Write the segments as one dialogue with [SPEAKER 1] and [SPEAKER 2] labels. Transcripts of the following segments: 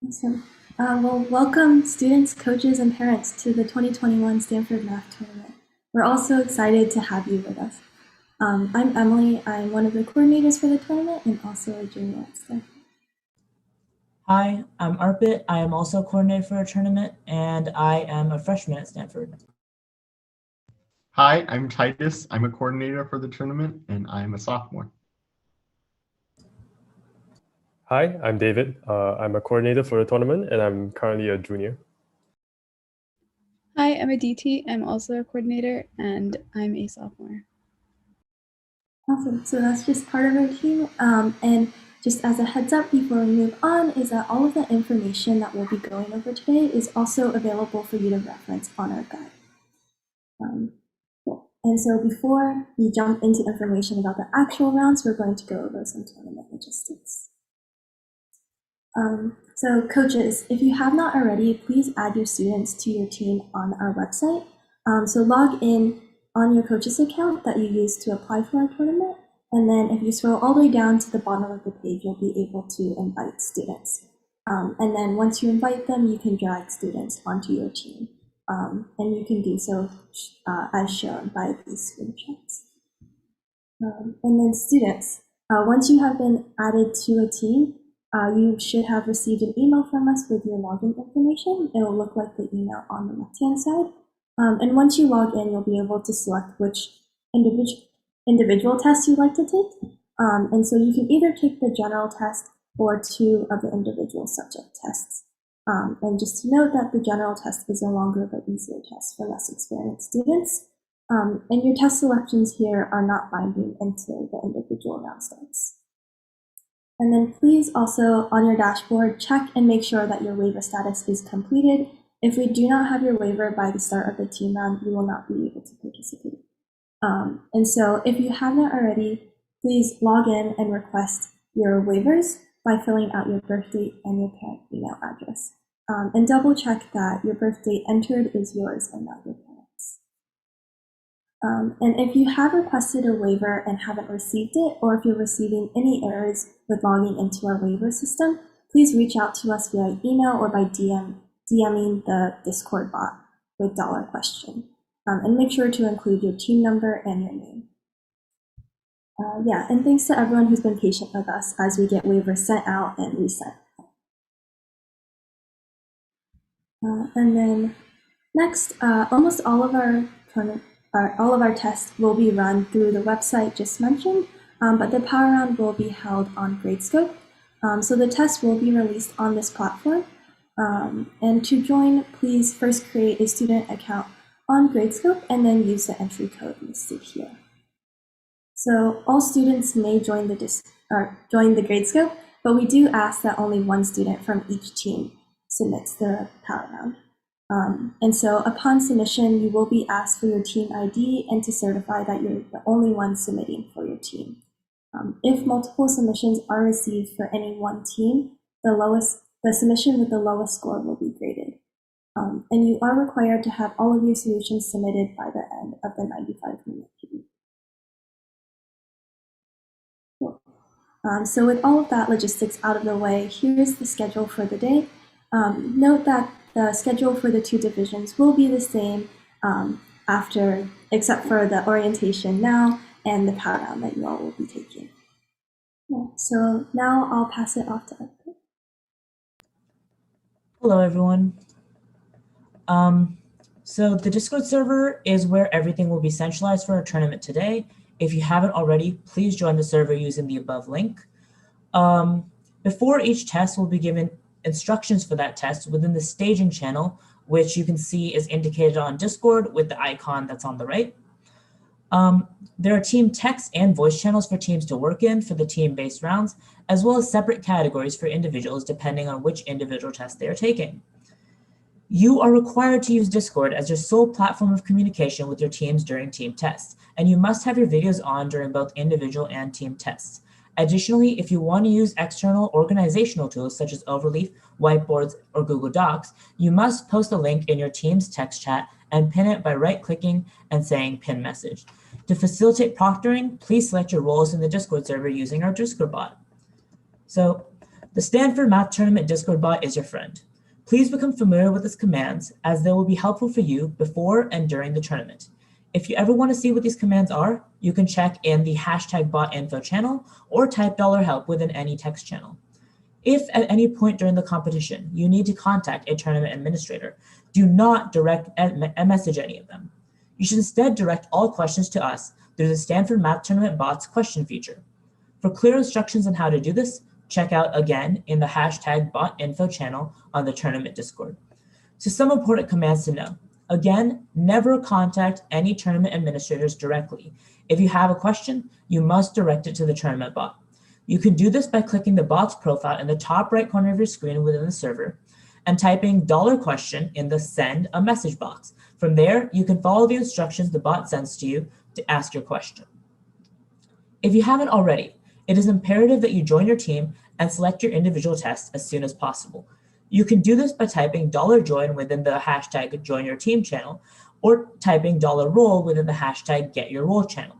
[SPEAKER 1] Awesome. Well, welcome students, coaches, and parents to the 2021 Stanford Math Tournament. We're also excited to have you with us. I'm Emily. I'm one of the coordinators for the tournament and also a junior at Stanford.
[SPEAKER 2] Hi, I'm Arpit. I am also coordinator for a tournament, and I am a freshman at Stanford.
[SPEAKER 3] Hi, I'm Titus. I'm a coordinator for the tournament, and I'm a sophomore.
[SPEAKER 4] Hi, I'm David. I'm a coordinator for the tournament, and I'm currently a junior.
[SPEAKER 5] Hi, I'm Aditi. I'm also a coordinator, and I'm a sophomore.
[SPEAKER 1] Awesome. So that's just part of our team. And just as a heads up before we move on is that all of the information that we'll be going over today is also available for you to reference on our guide. Cool. And so before we jump into information about the actual rounds, we're going to go over some tournament logistics. So coaches, if you have not already, please add your students to your team on our website. So log in on your coach's account that you use to apply for our tournament. And then if you scroll all the way down to the bottom of the page, you'll be able to invite students. And then once you invite them, you can drag students onto your team. And you can do so as shown by these screenshots. And then students, once you have been added to a team, you should have received an email from us with your login information. It will look like the email on the left-hand side. And once you log in, you'll be able to select which individual tests you'd like to take. And so you can either take the general test or 2 of the individual subject tests. And just to note that the general test is a longer but easier test for less experienced students. And your test selections here are not binding until the individual round starts. And then please also on your dashboard, check and make sure that your waiver status is completed. If we do not have your waiver by the start of the team round, you will not be able to participate. And so if you haven't already, please log in and request your waivers by filling out your birth date and your parent email address. And double check that your birth date entered is yours and not your parents'. And if you have requested a waiver and haven't received it, or if you're receiving any errors with logging into our waiver system, please reach out to us via email or by DMing the Discord bot with $question. And make sure to include your team number and your name. Yeah, and thanks to everyone who's been patient with us as we get waivers sent out and resent. And then next, almost all of our tests will be run through the website just mentioned, but the power round will be held on Gradescope. So the test will be released on this platform. And to join, please first create a student account on Gradescope and then use the entry code listed here. So all students may join the Gradescope, but we do ask that only one student from each team submits the power round. And so upon submission, you will be asked for your team ID and to certify that you're the only one submitting for your team. If multiple submissions are received for any one team, the submission with the lowest score will be graded. And you are required to have all of your solutions submitted by the end of the 95-minute period. Cool. So with all of that logistics out of the way, here's the schedule for the day. Note that the schedule for the 2 divisions will be the same except for the orientation now and the power round that you all will be taking. Yeah, so now I'll pass it off to Arpit.
[SPEAKER 2] Hello, everyone. So the Discord server is where everything will be centralized for our tournament today. If you haven't already, please join the server using the above link. Before each test, we'll be given instructions for that test within the staging channel, which you can see is indicated on Discord with the icon that's on the right. There are team text and voice channels for teams to work in for the team-based rounds, as well as separate categories for individuals depending on which individual test they are taking. You are required to use Discord as your sole platform of communication with your teams during team tests, and you must have your videos on during both individual and team tests. Additionally, if you want to use external organizational tools such as Overleaf, whiteboards, or Google Docs, you must post a link in your team's text chat and pin it by right-clicking and saying pin message. To facilitate proctoring, please select your roles in the Discord server using our Discord bot. So The Stanford Math Tournament Discord bot is your friend. Please become familiar with its commands as they will be helpful for you before and during the tournament. If you ever want to see what these commands are, you can check in the #botinfo channel or type $help within any text channel. If at any point during the competition you need to contact a tournament administrator, do not direct a message any of them. You should instead direct all questions to us through the Stanford Math Tournament Bots question feature. For clear instructions on how to do this, check out again in the #botinfo channel on the tournament Discord. So some important commands to know. Again, never contact any tournament administrators directly. If you have a question, you must direct it to the tournament bot. You can do this by clicking the bot's profile in the top right corner of your screen within the server and typing $question in the send a message box. From there, you can follow the instructions the bot sends to you to ask your question. If you haven't already, it is imperative that you join your team and select your individual test as soon as possible. You can do this by typing $join within the #joinyourteam channel or typing $roll within the #getyourroll channel.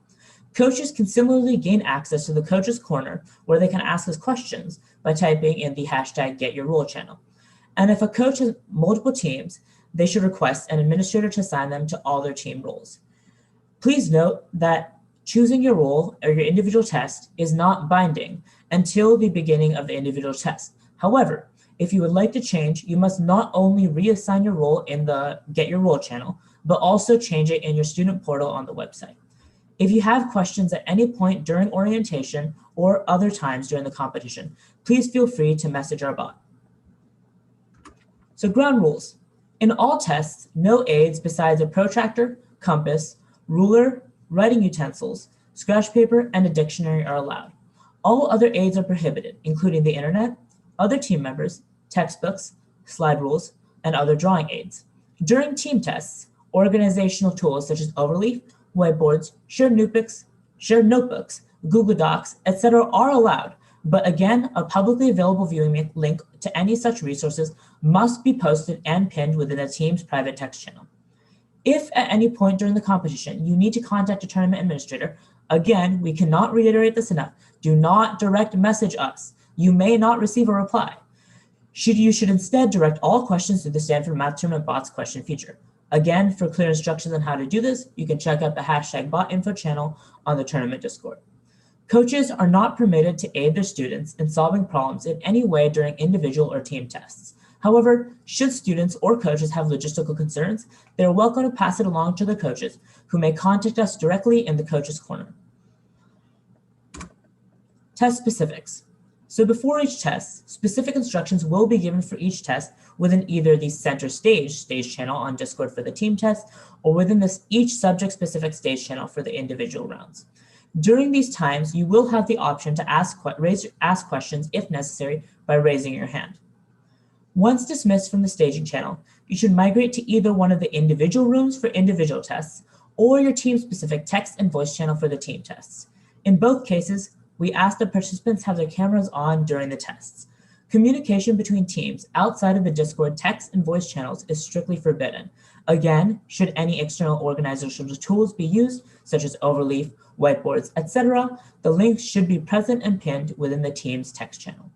[SPEAKER 2] Coaches can similarly gain access to the Coaches Corner where they can ask us questions by typing in the #getyourroll channel. And if a coach has multiple teams, they should request an administrator to assign them to all their team roles. Please note that choosing your role or your individual test is not binding until the beginning of the individual test. However, if you would like to change, you must not only reassign your role in the Get Your Role channel, but also change it in your student portal on the website. If you have questions at any point during orientation or other times during the competition, please feel free to message our bot. So ground rules. In all tests, no aids besides a protractor, compass, ruler, writing utensils, scratch paper, and a dictionary are allowed. All other aids are prohibited, including the internet, other team members, textbooks, slide rules, and other drawing aids. During team tests, organizational tools such as Overleaf, whiteboards, shared notebooks, Google Docs, etc. are allowed, but again, a publicly available viewing link to any such resources must be posted and pinned within a team's private text channel. If at any point during the competition you need to contact a tournament administrator, again, we cannot reiterate this enough, do not direct message us. You may not receive a reply. You should instead direct all questions to the Stanford Math Tournament Bots question feature. Again, for clear instructions on how to do this, you can check out the #botinfo channel on the tournament Discord. Coaches are not permitted to aid their students in solving problems in any way during individual or team tests. However, should students or coaches have logistical concerns, they are welcome to pass it along to their coaches, who may contact us directly in the Coaches Corner. Test specifics. So before each test, specific instructions will be given for each test within either the center stage channel on Discord for the team test, or within each subject-specific stage channel for the individual rounds. During these times, you will have the option to ask questions if necessary by raising your hand. Once dismissed from the staging channel, you should migrate to either one of the individual rooms for individual tests or your team-specific text and voice channel for the team tests. In both cases, we ask that participants have their cameras on during the tests. Communication between teams outside of the Discord text and voice channels is strictly forbidden. Again, should any external organizational tools be used, such as Overleaf, whiteboards, etc., the links should be present and pinned within the team's text channel.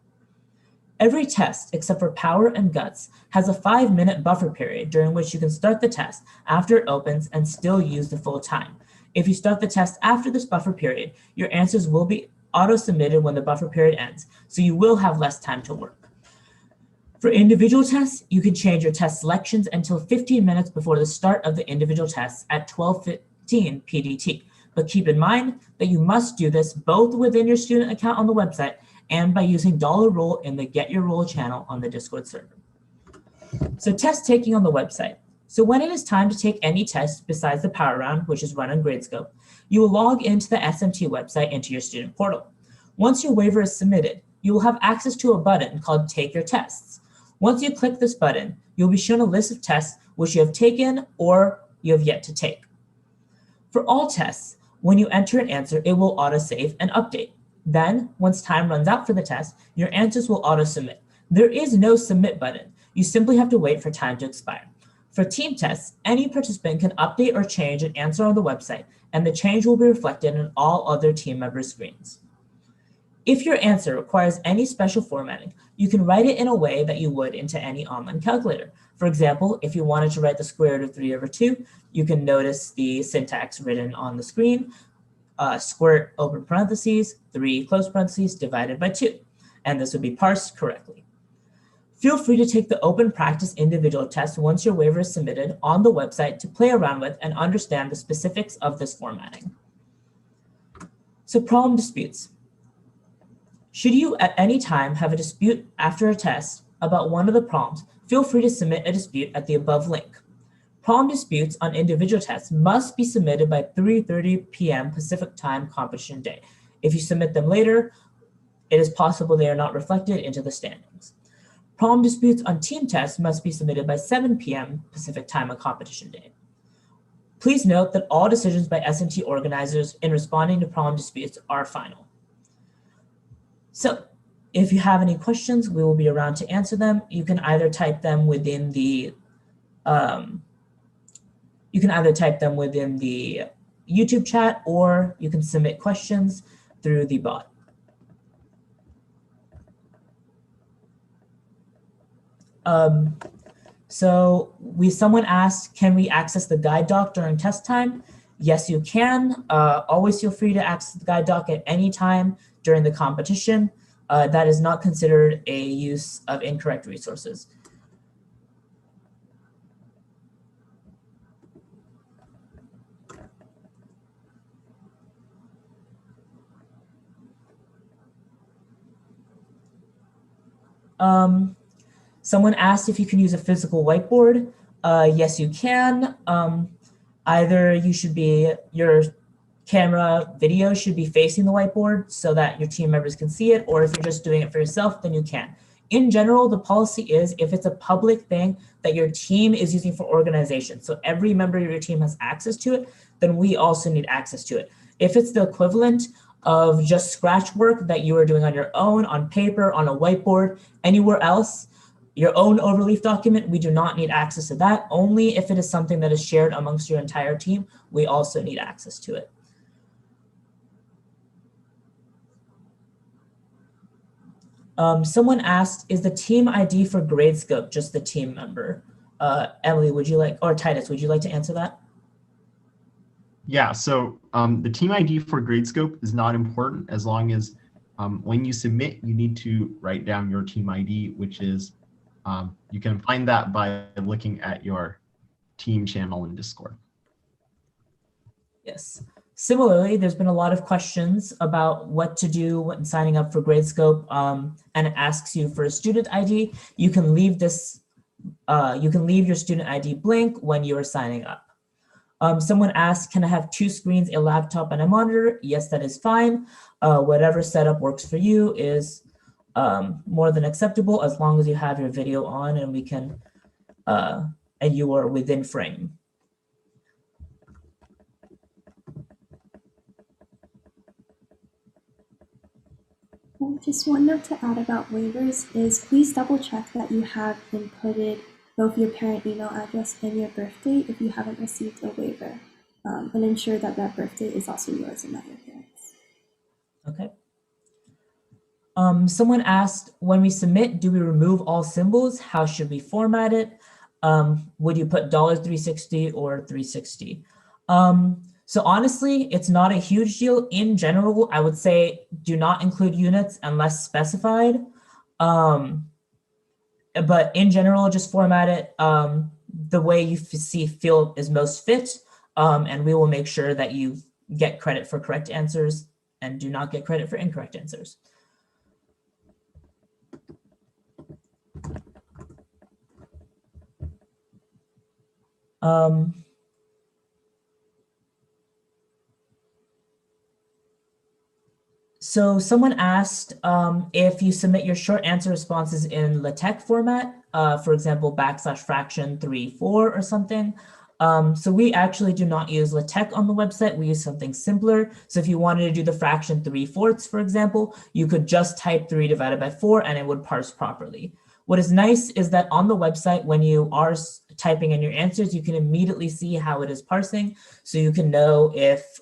[SPEAKER 2] Every test, except for Power and Guts, has a 5-minute buffer period during which you can start the test after it opens and still use the full time. If you start the test after this buffer period, your answers will be auto-submitted when the buffer period ends, so you will have less time to work. For individual tests, you can change your test selections until 15 minutes before the start of the individual tests at 12:15 PDT. But keep in mind that you must do this both within your student account on the website and by using $roll in the Get Your Roll channel on the Discord server. So test taking on the website. So when it is time to take any test besides the Power Round, which is run on Gradescope, you will log into the SMT website into your student portal. Once your waiver is submitted, you will have access to a button called Take Your Tests. Once you click this button, you'll be shown a list of tests which you have taken or you have yet to take. For all tests, when you enter an answer, it will auto-save and update. Then, once time runs out for the test, your answers will auto-submit. There is no submit button. You simply have to wait for time to expire. For team tests, any participant can update or change an answer on the website, and the change will be reflected in all other team members' screens. If your answer requires any special formatting, you can write it in a way that you would into any online calculator. For example, if you wanted to write the square root of 3 over 2, you can notice the syntax written on the screen, squirt open parentheses, 3 close parentheses divided by 2, and this would be parsed correctly. Feel free to take the open practice individual test once your waiver is submitted on the website to play around with and understand the specifics of this formatting. So problem disputes. Should you at any time have a dispute after a test about one of the problems, feel free to submit a dispute at the above link. Problem disputes on individual tests must be submitted by 3:30 p.m. Pacific Time competition day. If you submit them later, it is possible they are not reflected into the standings. Problem disputes on team tests must be submitted by 7 p.m. Pacific Time on competition day. Please note that all decisions by SMT organizers in responding to problem disputes are final. So if you have any questions, we will be around to answer them. You can either type them within the YouTube chat, or you can submit questions through the bot. Someone asked, can we access the guide doc during test time? Yes, you can. Always feel free to access the guide doc at any time during the competition. That is not considered a use of incorrect resources. Someone asked if you can use a physical whiteboard. Yes, you can. Either your camera video should be facing the whiteboard so that your team members can see it, or if you're just doing it for yourself, then you can. In general, the policy is if it's a public thing that your team is using for organization, so every member of your team has access to it, then we also need access to it. If it's the equivalent of just scratch work that you are doing on your own, on paper, on a whiteboard, anywhere else, your own overleaf document, we do not need access to that. Only if it is something that is shared amongst your entire team, we also need access to it. Someone asked, is the team ID for Gradescope just the team member? Emily, would you like, or Titus, would you like to answer that?
[SPEAKER 3] Yeah, so the team ID for Gradescope is not important as long as when you submit, you need to write down your team ID, which is, you can find that by looking at your team channel in Discord.
[SPEAKER 2] Yes. Similarly, there's been a lot of questions about what to do when signing up for Gradescope, and it asks you for a student ID. You can leave your student ID blank when you are signing up. Someone asked, can I have 2 screens, a laptop and a monitor? Yes, that is fine. Whatever setup works for you is more than acceptable as long as you have your video on and we can, and you are within frame.
[SPEAKER 1] Just one note to add about waivers is please double check that you have inputted both your parent email address and your birthday if you haven't received a waiver, and ensure that that birthday is also yours and not your parents'.
[SPEAKER 2] Okay. Someone asked, when we submit, do we remove all symbols? How should we format it? Would you put $360 or 360? So honestly, it's not a huge deal. In general, I would say do not include units unless specified. But in general, just format it the way you feel is most fit. And we will make sure that you get credit for correct answers and do not get credit for incorrect answers. So someone asked if you submit your short answer responses in LaTeX format, for example, \fraction 3,4 or something. So we actually do not use LaTeX on the website. We use something simpler. So if you wanted to do the fraction 3/4, for example, you could just type 3 divided by 4 and it would parse properly. What is nice is that on the website, when you are typing in your answers, you can immediately see how it is parsing. So you can know if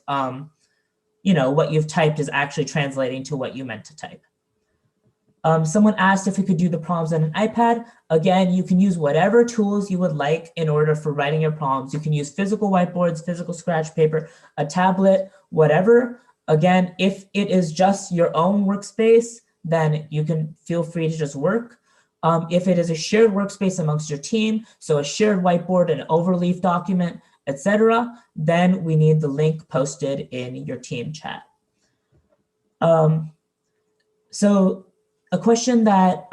[SPEAKER 2] what you've typed is actually translating to what you meant to type. Someone asked if we could do the problems on an iPad. Again, you can use whatever tools you would like in order for writing your problems. You can use physical whiteboards, physical scratch paper, a tablet, whatever. Again, if it is just your own workspace, then you can feel free to just work. If it is a shared workspace amongst your team, so a shared whiteboard, an overleaf document, etc., then we need the link posted in your team chat. So a question that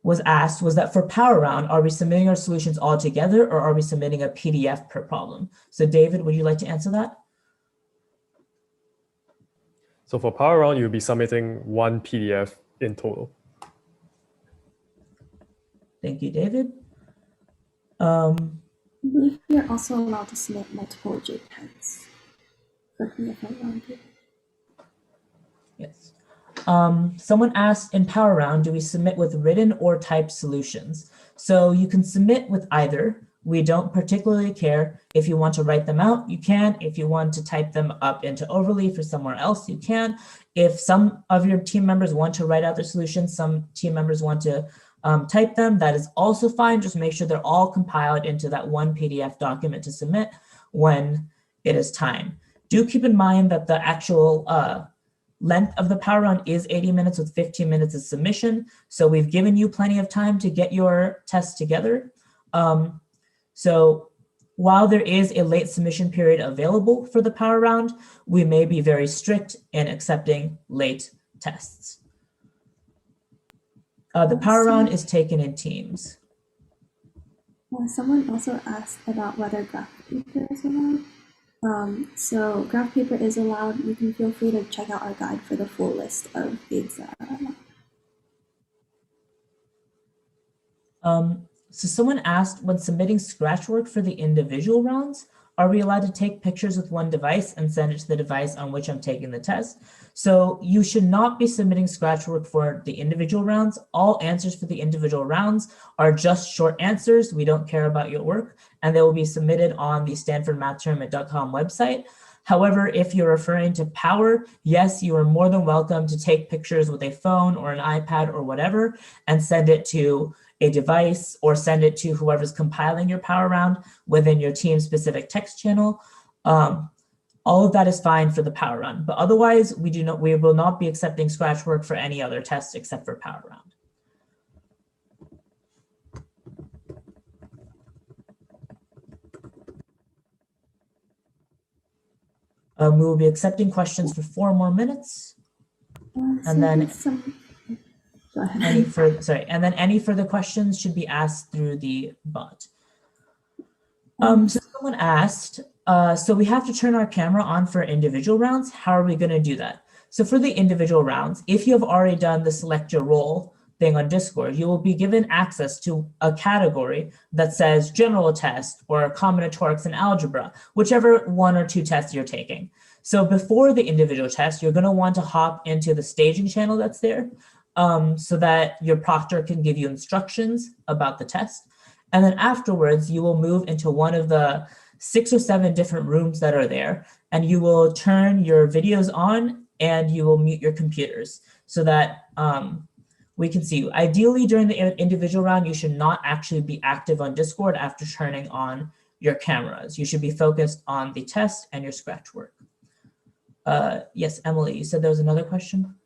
[SPEAKER 2] was asked was that for Power Round, are we submitting our solutions all together or are we submitting a PDF per problem? So David, would you like to answer that?
[SPEAKER 4] So for Power Round, you'll be submitting one PDF in total.
[SPEAKER 2] Thank you, David.
[SPEAKER 1] I believe you're also allowed to submit multiple JPEGs for PDF round.
[SPEAKER 2] Yes. Someone asked in Power Round, do we submit with written or typed solutions? So you can submit with either. We don't particularly care. If you want to write them out, you can. If you want to type them up into Overleaf or somewhere else, you can. If some of your team members want to write out their solutions, some team members want to type them, that is also fine. Just make sure they're all compiled into that one PDF document to submit when it is time. Do keep in mind that the actual length of the Power Round is 80 minutes with 15 minutes of submission. So we've given you plenty of time to get your test together. So while there is a late submission period available for the Power Round, we may be very strict in accepting late tests. The Power Round is taken in teams.
[SPEAKER 1] Someone also asked about whether graph paper is allowed. So graph paper is allowed. You can feel free to check out our guide for the full list of aids that are allowed.
[SPEAKER 2] So someone asked, when submitting scratch work for the individual rounds, are we allowed to take pictures with one device and send it to the device on which I'm taking the test? So you should not be submitting scratch work for the individual rounds. All answers for the individual rounds are just short answers. We don't care about your work, and they will be submitted on the StanfordMathTournament.com website. However, if you're referring to Power, yes, you are more than welcome to take pictures with a phone or an iPad or whatever and send it to a device or send it to whoever's compiling your Power Round within your team specific text channel. All of that is fine for the Power Round, but otherwise we will not be accepting scratch work for any other test except for Power Round. We will be accepting questions for 4 more minutes. And then any further questions should be asked through the bot. So someone asked, so we have to turn our camera on for individual rounds. How are we going to do that? So for the individual rounds, if you have already done the select your role thing on Discord, you will be given access to a category that says general test or combinatorics and algebra, whichever 1 or 2 tests you're taking. So before the individual test, you're going to want to hop into the staging channel that's there so that your proctor can give you instructions about the test. And then afterwards, you will move into one of the 6 or 7 different rooms that are there, and you will turn your videos on and you will mute your computers so that we can see you. Ideally, during the individual round, you should not actually be active on Discord after turning on your cameras. You should be focused on the test and your scratch work. Yes, Emily, you said there was another question?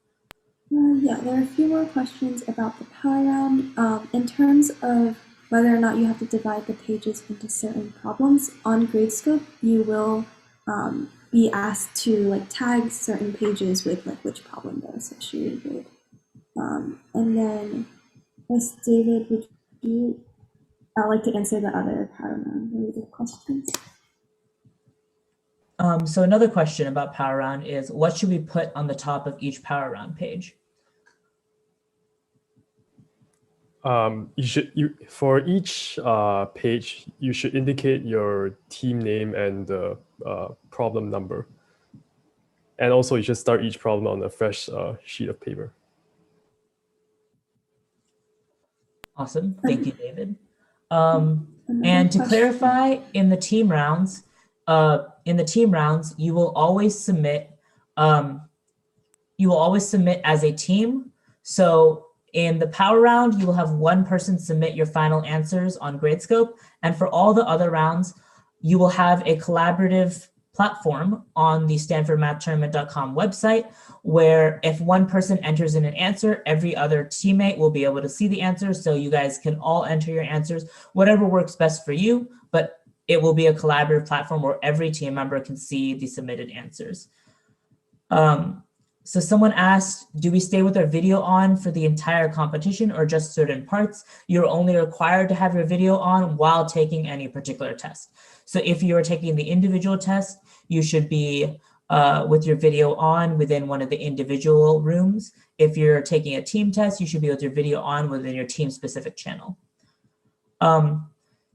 [SPEAKER 1] Yeah, there are a few more questions about the Power Round. In terms of whether or not you have to divide the pages into certain problems, on Gradescope, you will be asked to tag certain pages with which problem they're associated with. And then, Miss David, would you like to answer the other Power Round related questions?
[SPEAKER 2] So another question about Power Round is, what should we put on the top of each Power Round page?
[SPEAKER 4] For each page, you should indicate your team name and the problem number. And also you should start each problem on a fresh sheet of paper.
[SPEAKER 2] Awesome, thank you, David. And to clarify, in the team rounds, you will always submit as a team. So in the power round, you will have one person submit your final answers on Gradescope. And for all the other rounds, you will have a collaborative platform on the StanfordMathTournament.com website, where if one person enters in an answer, every other teammate will be able to see the answer. So you guys can all enter your answers, whatever works best for you, but it will be a collaborative platform where every team member can see the submitted answers. So someone asked, do we stay with our video on for the entire competition or just certain parts? You're only required to have your video on while taking any particular test. So if you're taking the individual test, you should be with your video on within one of the individual rooms. If you're taking a team test, you should be with your video on within your team specific channel.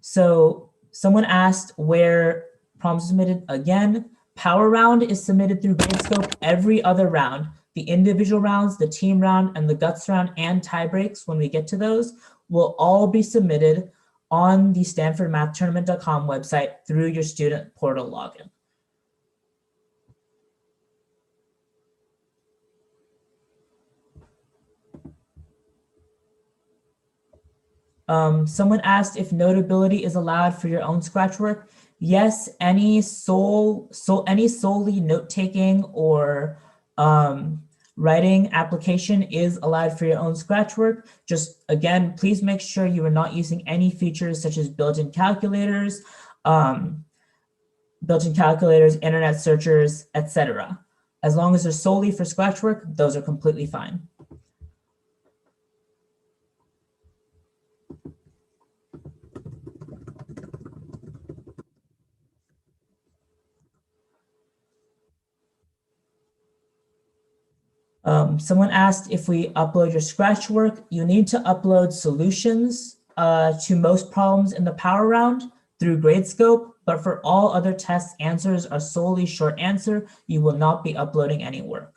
[SPEAKER 2] So someone asked where problems submitted. Again, Power round is submitted through Gradescope every other round. The individual rounds, the team round, and the guts round and tie breaks, when we get to those, will all be submitted on the StanfordMathTournament.com website through your student portal login. Someone asked if notability is allowed for your own Scratch work. Yes, any solely note-taking or writing application is allowed for your own Scratch work. Just again, please make sure you are not using any features such as built-in calculators, internet searchers, etc. As long as they're solely for Scratch work, those are completely fine. Someone asked if we upload your Scratch work. You need to upload solutions to most problems in the power round through Gradescope, but for all other tests, answers are solely short answer. You will not be uploading any work.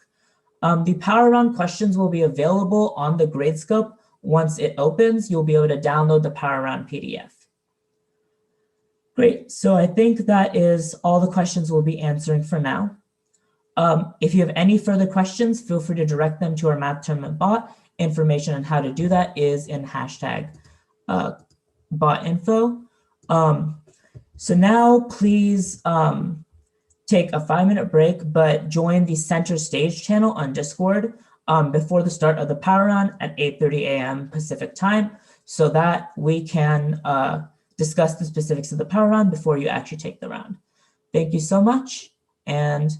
[SPEAKER 2] The power round questions will be available on the Gradescope. Once it opens, you'll be able to download the power round PDF. Great, so I think that is all the questions we'll be answering for now. If you have any further questions, feel free to direct them to our Math Tournament bot. Information on how to do that is in hashtag botinfo. So now please take a 5-minute break, but join the Center Stage channel on Discord before the start of the power round at 8:30 a.m. Pacific time, so that we can discuss the specifics of the power round before you actually take the round. Thank you so much, and